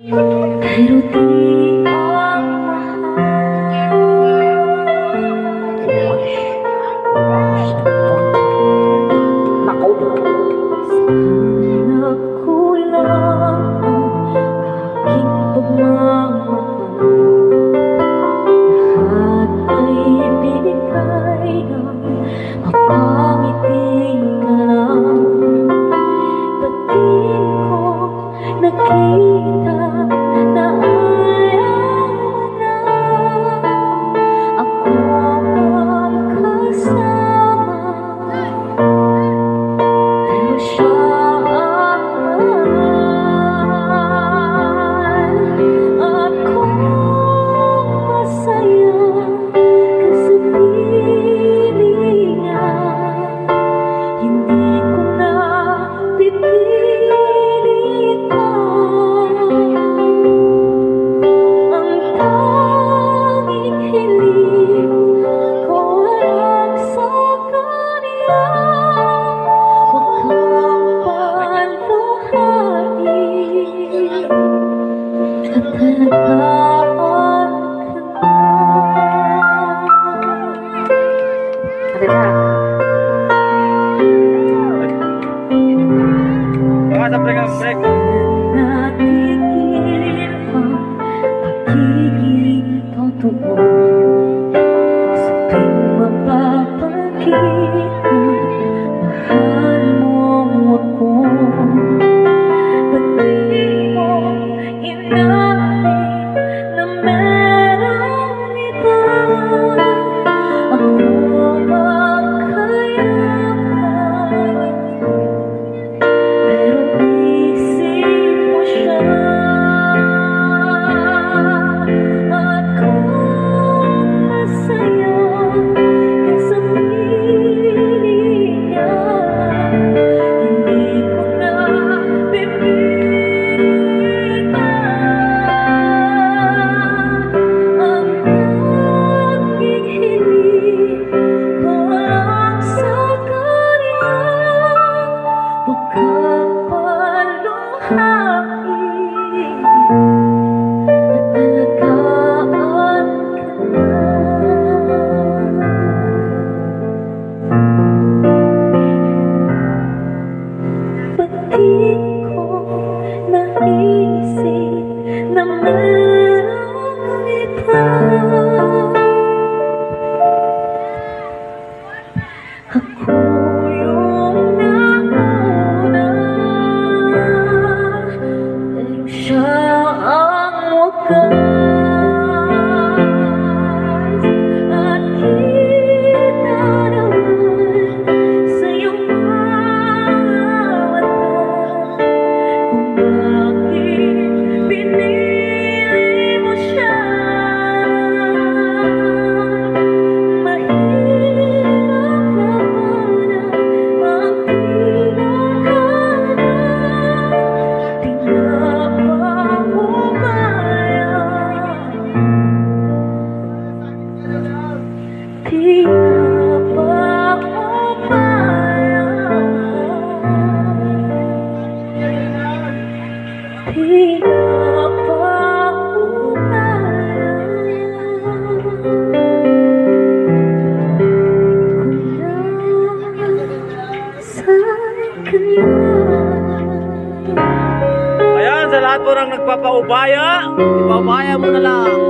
Pero di ang mahal. Sana kulang ang aking pagmamahal. Lahat ay binigay ng mapangiti na lang. Batiin ko nakita na ayaw mo na ako magkasama. Pero siya ang mahal. Akong masaya kasi pili niya. Hindi ko na pipilit pa. Ang tanging hiling ko lang sa kanya. Huwag kang paluhain at halagaan ka na. Natigil ang pagiging totoo sa tuwing mapapakita mahal mo ako. Ba't di mo inamin na meron iba ako magkayakap? Pero isip mo siya at kung masaya ka sa piling niya. Hindi ko na pipilitan. Ang aking hiling ko lang sa kanya. Huwag kang paluhain at alagaan ka na. Ba't di ko naisip na merong iba? Ako yung nauna, pero siya ang wakas. At kita naman sa iyong mga mata kung bakit pinili mo siya. Mahirap labanan ang tinahanap. Di na ba mo kaya? Di na ba mo kaya? Di na ba mo kaya? Kung nasa kanya. Ayan, sa lahat po ng nagpapaubaya, ipaubaya mo na lang.